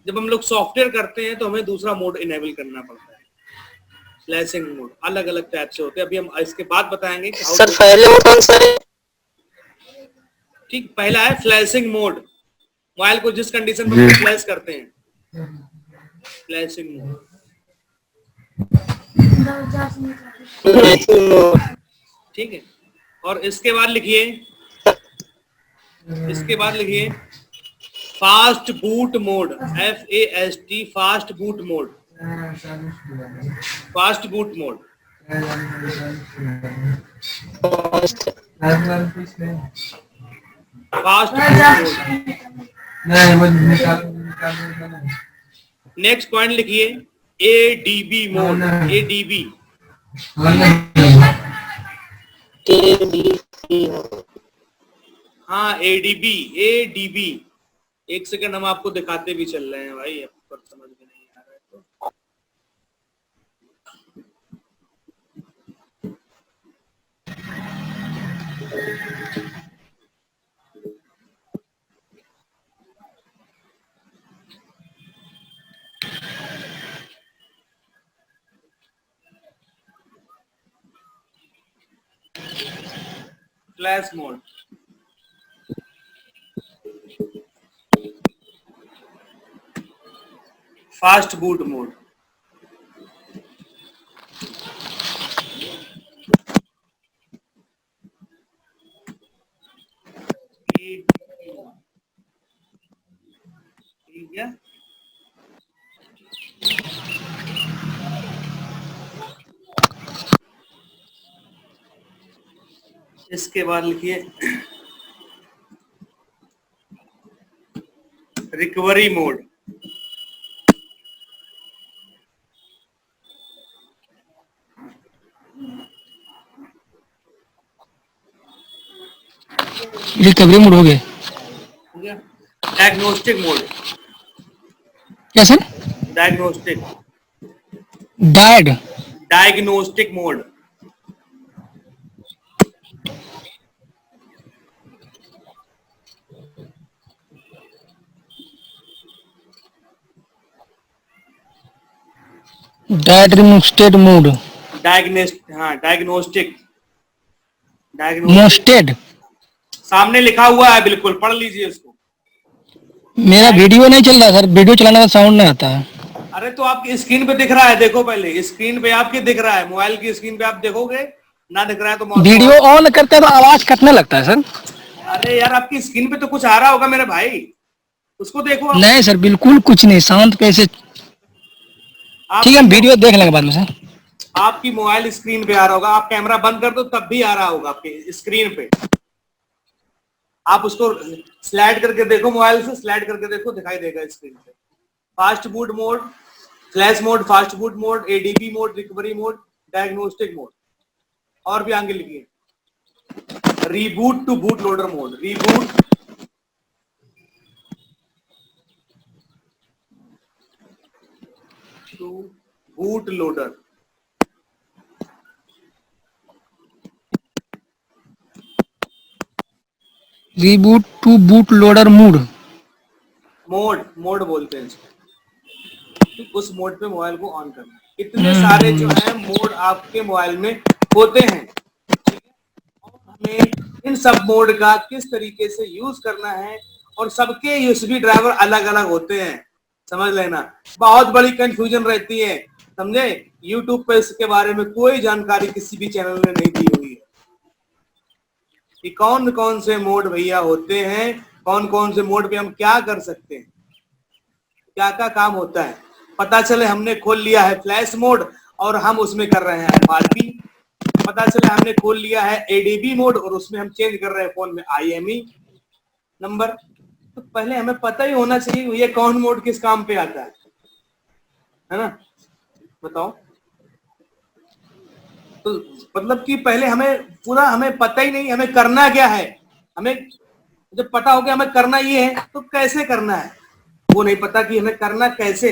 Speaker 1: जब हम लोग सॉफ्टवेयर करते हैं तो हमें दूसरा मोड इनेबल करना पड़ता है। फ्लैशिंग मोड अलग अलग टाइप से होते हैं, अभी हम इसके बाद बताएंगे कि
Speaker 4: सर पहले वो कौन सा है?
Speaker 1: ठीक, पहला है फ्लैशिंग मोड, मोबाइल को जिस कंडीशन
Speaker 3: जी।
Speaker 1: में फ्लैश करते हैं, फ्लैशिंग मोड। ठीक है, और इसके बाद लिखिए, इसके बाद लिखिए fast boot mode, FAST, fast boot mode. Fast boot mode, fast boot mode. Next point लिखिए ADB मोड, ADB। हाँ ADB, ADB। एक सेकंड, हम आपको दिखाते भी चल रहे हैं भाई, आपको समझ में नहीं आ रहा है तो। Flash mode, fast boot mode, ठीक है। इसके बाद लिखिए रिकवरी मोड,
Speaker 2: रिकवरी मोड हो गया।
Speaker 1: हो गया। डायग्नोस्टिक मोड,
Speaker 2: क्या सर?
Speaker 1: डायग्नोस्टिक,
Speaker 2: डायड
Speaker 1: डायग्नोस्टिक मोड।
Speaker 2: डायड रिमूस्टेड मोड
Speaker 1: हाँ डायग्नोस्टिक, डायग्नोस्टिक
Speaker 2: मोस्टेड।
Speaker 1: सामने लिखा हुआ है, बिल्कुल पढ़ लीजिए उसको।
Speaker 2: मेरा वीडियो नहीं चल रहा सर, वीडियो चलाने का साउंड नहीं आता है।
Speaker 1: अरे तो आपकी स्क्रीन पे दिख रहा है, देखो पहले स्क्रीन पे आपके दिख रहा है, मोबाइल की स्क्रीन पे आप देखोगे ना, दिख रहा है तो माउस को
Speaker 2: वीडियो ऑन करते हैं तो आवाज कटने लगता है सर।
Speaker 1: अरे यार आपकी स्क्रीन पे तो कुछ आ रहा होगा मेरे भाई, उसको देखो आप।
Speaker 2: नहीं सर, बिल्कुल कुछ नहीं, शांत कैसे। ठीक है, हम वीडियो देख लेंगे बाद में सर।
Speaker 1: आपकी मोबाइल स्क्रीन पे आ रहा होगा, आप कैमरा बंद कर दो तब भी आ रहा होगा आपके स्क्रीन पे। आप उसको स्लाइड करके देखो, मोबाइल से स्लाइड करके देखो, दिखाई देगा स्क्रीन पे। Fast boot mode, flash mode, fast boot mode, ADB mode, recovery mode, diagnostic mode, और भी आगे लिखिए। Reboot to boot loader mode, reboot to boot loader,
Speaker 2: reboot to boot loader mode.
Speaker 1: Mode बोलते हैं इसको। उस मोड पे मोबाइल को ऑन करना। इतने सारे जो है मोड आपके मोबाइल में होते हैं, ठीक है? और हमें इन सब मोड का किस तरीके से यूज करना है, और सबके यूएसबी ड्राइवर अलग अलग होते हैं, समझ लेना। बहुत बड़ी कंफ्यूजन रहती है, समझे। यूट्यूब पे इसके बारे में कोई जानकारी किसी भी चैनल ने नहीं दी हुई है कि कौन कौन से मोड भैया होते हैं, कौन कौन से मोड पे हम क्या कर सकते हैं, क्या क्या काम होता है। पता चले हमने खोल लिया है फ्लैश मोड और हम उसमें कर रहे हैं एफआरपी, पता चले हमने खोल लिया है एडीबी मोड और उसमें हम चेंज कर रहे हैं फोन में आईएमई नंबर। तो पहले हमें पता ही होना चाहिए ये कौन मोड किस काम पे आता है ना। बताओ। तो मतलब कि पहले हमें पूरा हमें पता ही नहीं हमें करना क्या है। हमें जब पता हो गया हमें करना ये है तो कैसे करना है वो नहीं पता कि हमें करना कैसे,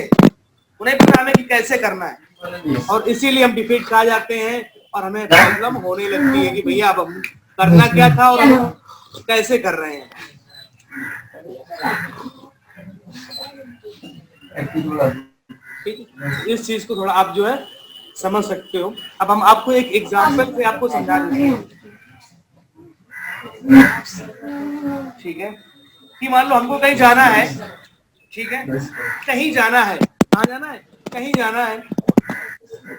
Speaker 1: वो नहीं पता हमें कि कैसे करना है, और इसीलिए हम डिफीट खा जाते हैं और हमें प्रॉब्लम होने लगती है कि भैया अब हम करना क्या था और हम कैसे कर रहे हैं। ठीक है, इस चीज को थोड़ा आप जो है समझ सकते हो। अब हम आपको एक एग्जांपल से आपको समझा देते हैं, ठीक है। कि मान लो हमको कहीं जाना है, ठीक है, कहीं जाना है, कहाँ जाना है, कहीं जाना है,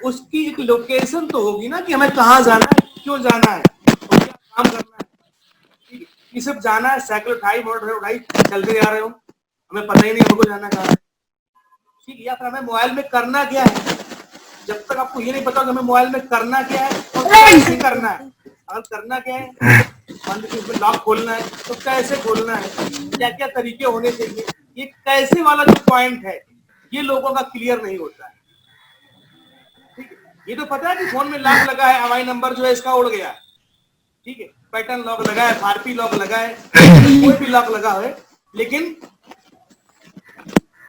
Speaker 1: उसकी एक लोकेशन तो होगी ना कि हमें कहाँ जाना है, क्यों जाना है और क्या काम करना है। ठीक है, ये सब जाना है, साइकिल उठाई, मोटर उठाई, चलते जा रहे हो, हमें पता ही नहीं हमको जाना कहाँ है। ठीक है, या फिर हमें मोबाइल में करना क्या है, जब तक आपको ये नहीं पता कि हमें मोबाइल में करना क्या है और कैसे करना है। अगर करना क्या है, मान लीजिए उसमें लॉक खोलना है तो कैसे खोलना है, क्या क्या तरीके होने चाहिए, ये कैसे वाला जो पॉइंट है ये लोगों का क्लियर नहीं होता है। ठीक है, ये तो पता है कि फोन में लॉक लगा है, हवाई नंबर जो है इसका उड़ गया, ठीक है, पैटर्न लॉक लगा है, आरपी लॉक लगा है, कोई भी लॉक लगा है, लेकिन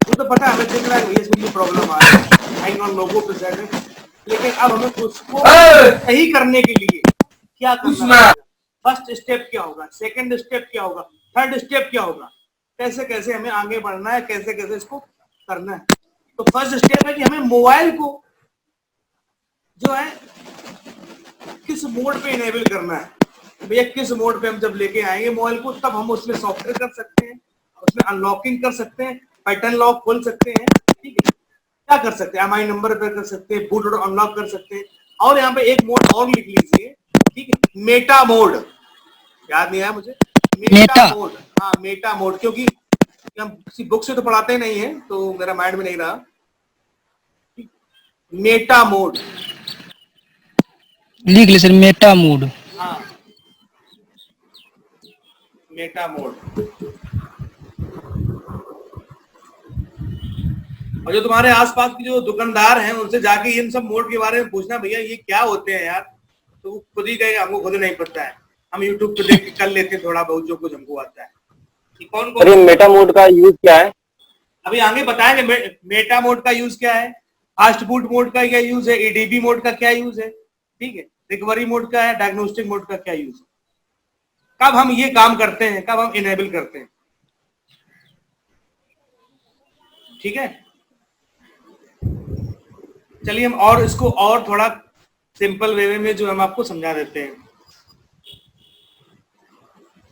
Speaker 1: वो तो पता है, हमें दिख रहा है इसमें ये प्रॉब्लम आ रही है, हैंग ऑन लोगो पे सेट है। लेकिन अब हमें उसको सही करने के लिए क्या करना है, फर्स्ट स्टेप क्या होगा, सेकंड स्टेप क्या होगा, थर्ड स्टेप क्या होगा, कैसे कैसे हमें आगे बढ़ना है, कैसे कैसे इसको करना है। तो फर्स्ट स्टेप है कि हमें मोबाइल को जो है किस मोड पे इनेबल करना है। भैया किस मोड पे हम जब लेके आएंगे मोबाइल को तब हम उसमें सॉफ्टवेयर कर सकते हैं, उसमें अनलॉकिंग कर सकते हैं, पैटर्न लॉक खोल सकते हैं। ठीक है, क्या कर सकते हैं, एमआई नंबर पे कर सकते हैं, बूट लोडर अनलॉक कर सकते हैं। और यहाँ पे एक मोड और लिख लीजिए, ठीक है, मेटा मोड, याद नहीं आया मुझे, मेटा मोड। हाँ मेटा मोड, क्योंकि हम किसी बुक से तो पढ़ाते नहीं है तो मेरा माइंड में नहीं रहा। मेटा मोड
Speaker 2: लिख ले सर, मेटा मोड।
Speaker 1: हाँ मेटा मोड। और जो तुम्हारे आसपास की जो दुकानदार हैं उनसे जाके इन सब मोड के बारे में पूछना, भैया ये क्या होते हैं यार, तो वो खुद ही कहेगा हमको खुद नहीं पता है। हम यूट्यूब पे देख के कर लेते हैं थोड़ा बहुत जो कुछ हमको आता है कि कौन
Speaker 4: अरे
Speaker 1: कौन।
Speaker 4: मेटा मोड का यूज क्या है?
Speaker 1: अभी आगे बताएंगे मेटा मोड का यूज क्या है, फास्ट बूट मोड का क्या यूज है, एडीबी मोड का क्या यूज है, ठीक है, रिकवरी मोड का है, डायग्नोस्टिक मोड का क्या यूज है, कब हम ये काम करते हैं, कब हम इनेबल करते हैं, ठीक है। चलिए हम और इसको और थोड़ा सिंपल वे में जो हम आपको समझा देते हैं।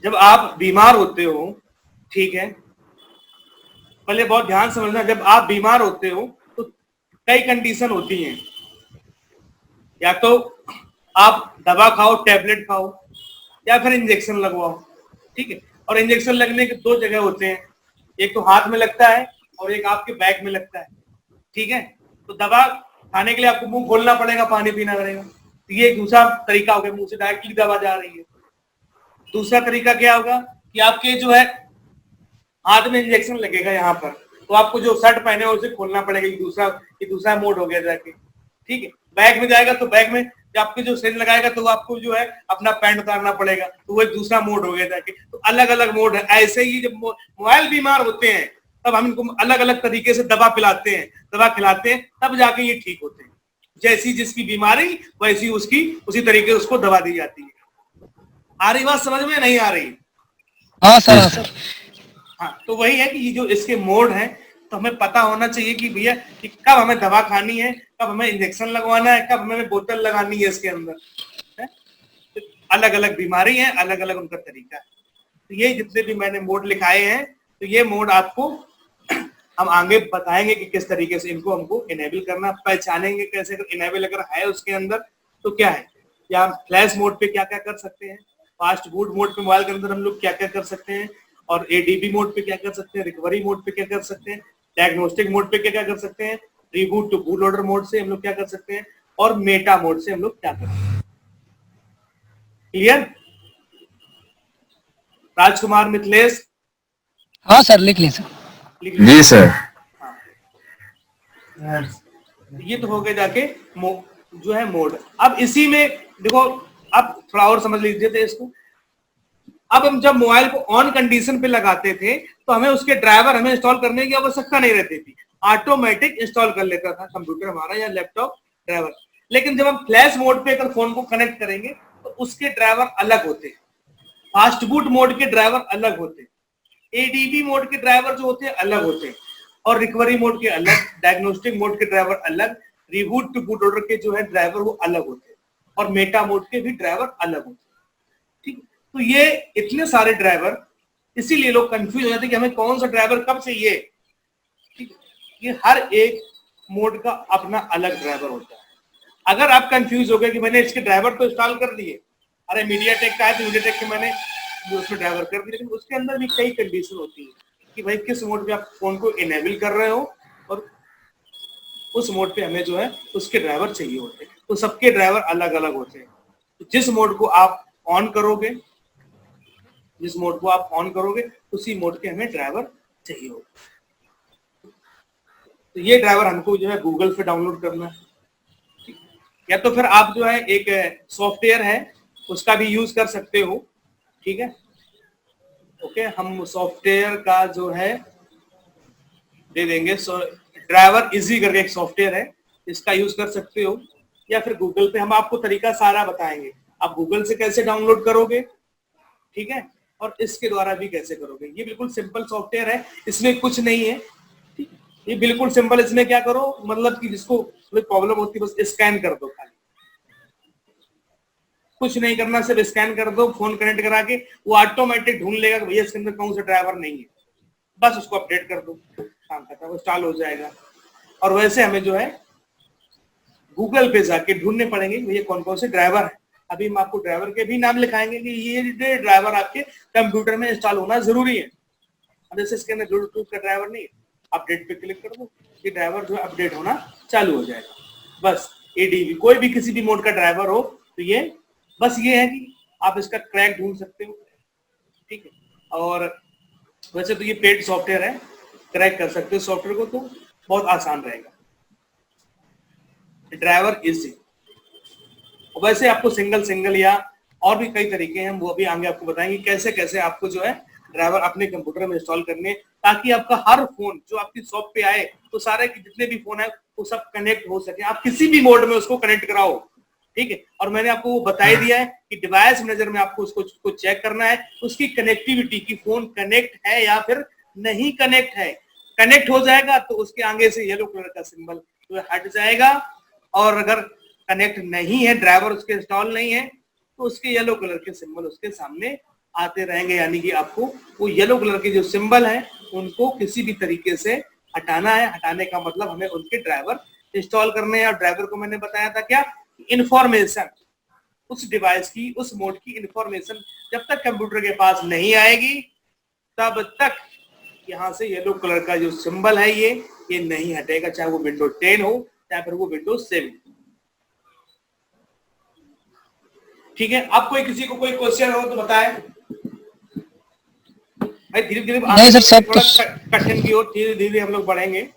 Speaker 1: जब आप बीमार होते हो, ठीक है, पहले बहुत ध्यान समझना, जब आप बीमार होते हो तो कई कंडीशन होती हैं, या तो आप दवा खाओ, टैबलेट खाओ, या फिर इंजेक्शन लगवाओ, ठीक है। और इंजेक्शन लगने के दो जगह होते हैं, एक तो हाथ में लगता है और एक आपके बैक में लगता है, ठीक है। तो दवा खाने के लिए आपको मुंह खोलना पड़ेगा, पानी पीना पड़ेगा, तो ये एक दूसरा तरीका हो गया, मुंह से डायरेक्टली दवा जा रही है। दूसरा तरीका क्या होगा कि आपके जो है हाथ में इंजेक्शन लगेगा यहाँ पर, तो आपको जो शर्ट पहने हो उसे खोलना पड़ेगा, ये दूसरा मोड हो गया जाके, ठीक है। बैग में जाएगा तो बैग में जब आपके जो सिर लगाएगा तो आपको जो है अपना पैंट उतारना पड़ेगा, तो वो एक दूसरा मोड हो गया जाके। तो अलग अलग मोड है। ऐसे ही जब मोबाइल बीमार होते हैं तब हम इनको अलग अलग तरीके से दवा पिलाते हैं, दवा खिलाते हैं, तब जाके ये ठीक होते हैं। जैसी जिसकी बीमारी वैसी उसकी उसी तरीके से उसको दवा दी जाती है। आ रही बात समझ में, नहीं आ रही?
Speaker 2: हाँ सर, हाँ सर।
Speaker 1: हाँ, तो वही है कि ये जो इसके मोड हैं, तो हमें पता होना चाहिए कि भैया कि कब हमें दवा खानी है, कब हमें इंजेक्शन लगवाना है, कब हमें बोतल लगानी है इसके अंदर है? तो अलग अलग बीमारी है, अलग अलग उनका तरीका है। तो ये जितने भी मैंने मोड लिखाए हैं, तो ये मोड आपको हम आगे बताएंगे कि किस तरीके से इनको हमको इनेबल करना, पहचानेंगे कैसे। अगर इनेबल अगर है उसके अंदर तो क्या है, या फ्लैश मोड पे क्या क्या कर सकते हैं, फास्ट बूट मोड पे मोबाइल के अंदर हम लोग क्या क्या कर सकते हैं, और एडीबी मोड पे क्या कर सकते हैं, रिकवरी मोड पे क्या कर सकते हैं, डायग्नोस्टिक मोड पे क्या क्या कर सकते हैं, reboot to boot loader mode से हम लोग क्या कर सकते हैं, और मेटा मोड से हम लोग क्या कर सकते हैं। क्लियर? राजकुमार, मिथिलेश,
Speaker 2: हाँ सर, लिख ली सर।
Speaker 1: लिख
Speaker 3: जी सर।
Speaker 1: ये तो हो गए जाके जो है मोड। अब इसी में देखो, अब थोड़ा और समझ लीजिए थे इसको। अब हम जब मोबाइल को ऑन कंडीशन पे लगाते थे तो हमें उसके ड्राइवर हमें इंस्टॉल करने की आवश्यकता नहीं रहती थी, ऑटोमेटिक इंस्टॉल कर लेता था कंप्यूटर हमारा या लैपटॉप ड्राइवर। लेकिन जब हम फ्लैश मोड पे अगर फोन को कनेक्ट करेंगे तो उसके ड्राइवर अलग होते हैं, फास्ट बूट मोड के ड्राइवर अलग होते हैं, एडीबी मोड के ड्राइवर जो होते हैं अलग होते हैं, और रिकवरी मोड के अलग, डायग्नोस्टिक मोड के ड्राइवर अलग, रिबूट टू बूट लोडर के जो है ड्राइवर वो अलग होते हैं, और मेटा मोड के भी ड्राइवर अलग होते हैं, ठीक। तो ये इतने सारे ड्राइवर, इसीलिए लोग कंफ्यूज हो जाते हैं कि हमें कौन सा ड्राइवर कब चाहिए, ठीक। ये हर एक मोड का अपना अलग ड्राइवर होता है। अगर आप कंफ्यूज हो गए कि मैंने इसके ड्राइवर तो इंस्टॉल कर दिए, अरे मीडियाटेक का है तो मीडियाटेक के मैंने उसमें ड्राइवर कर दिए, लेकिन उसके अंदर भी कई कंडीशन होती है कि भाई किस मोड पे आप फोन को इनेबल कर रहे हो, और उस मोड पे हमें जो है उसके ड्राइवर चाहिए होते हैं। तो सबके ड्राइवर अलग अलग होते हैं। तो जिस मोड को आप ऑन करोगे, जिस मोड को आप ऑन करोगे उसी मोड के हमें ड्राइवर चाहिए होगा। तो ये ड्राइवर हमको जो है गूगल से डाउनलोड करना है, या तो फिर आप जो है एक सॉफ्टवेयर है उसका भी यूज कर सकते हो, ठीक है। ओके, हम सॉफ्टवेयर का जो है दे देंगे। ड्राइवर इजी करके एक सॉफ्टवेयर है, इसका यूज कर सकते हो, या फिर गूगल पे हम आपको तरीका सारा बताएंगे, आप गूगल से कैसे डाउनलोड करोगे, ठीक है, और इसके द्वारा भी कैसे करोगे। ये बिल्कुल सिंपल सॉफ्टवेयर है, इसमें कुछ नहीं है, ठीक। ये बिल्कुल सिंपल, इसमें क्या करो, मतलब कि जिसको कोई प्रॉब्लम होती है बस स्कैन कर दो, खाली कुछ नहीं करना, सिर्फ स्कैन कर दो, फोन कनेक्ट करा के वो ऑटोमेटिक ढूंढ लेगा कि भैया इसके अंदर कौन सा ड्राइवर नहीं है, बस उसको अपडेट कर दो, काम खत्म, वो इंस्टॉल हो जाएगा। और वैसे हमें जो है गूगल पे जाके ढूंढने पड़ेंगे भैया कौन कौन से ड्राइवर है। अभी हम आपको ड्राइवर के भी नाम लिखाएंगे कि ये ड्राइवर आपके कंप्यूटर में इंस्टॉल होना जरूरी है। अब जैसे इसके अंदर ब्लूटूथ का ड्राइवर नहीं है, अपडेट पे क्लिक कर दो, ये ड्राइवर जो है अपडेट होना चालू हो जाएगा। बस एडीबी कोई भी किसी भी मोड का ड्राइवर हो तो ये बस ये है कि आप इसका क्रैक ढूंढ सकते हो, ठीक है। और वैसे तो ये पेड सॉफ्टवेयर है, क्रैक कर सकते हो सॉफ्टवेयर को, तो बहुत आसान रहेगा। ड्राइवर इजी, वैसे आपको सिंगल या और भी कई तरीके हैं, वो अभी आगे आपको बताएंगे कैसे कैसे आपको जो है ड्राइवर अपने कंप्यूटर में इंस्टॉल करने, ताकि आपका हर फोन जो आपकी शॉप पे आए तो सारे जितने भी फोन है वो सब कनेक्ट हो सके, आप किसी भी मोड में उसको कनेक्ट कराओ, ठीक है। और मैंने आपको वो बता ही दिया है कि डिवाइस मैनेजर में आपको उसको चेक करना है, उसकी कनेक्टिविटी की फोन कनेक्ट है या फिर नहीं कनेक्ट है। कनेक्ट हो जाएगा तो उसके आगे से येलो कलर का सिंबल तो हट जाएगा, और अगर कनेक्ट नहीं है, ड्राइवर उसके इंस्टॉल नहीं है, तो उसके येलो कलर के सिंबल उसके सामने आते रहेंगे। यानी कि आपको वो येलो कलर के जो सिंबल है उनको किसी भी तरीके से हटाना है। हटाने का मतलब हमें उनके ड्राइवर इंस्टॉल करने हैं। और ड्राइवर को मैंने बताया था क्या, इंफॉर्मेशन, उस डिवाइस की, उस मोड की इंफॉर्मेशन जब तक कंप्यूटर के पास नहीं आएगी तब तक यहाँ से येलो कलर का जो सिंबल है ये नहीं हटेगा, चाहे वो विंडो 10 हो चाहे फिर वो विंडो 7। ठीक है, अब कोई किसी को कोई क्वेश्चन हो तो बताए भाई। धीरे धीरे
Speaker 2: नहीं सर, सब
Speaker 1: थोड़ा कठिन की ओर धीरे धीरे हम लोग बढ़ेंगे।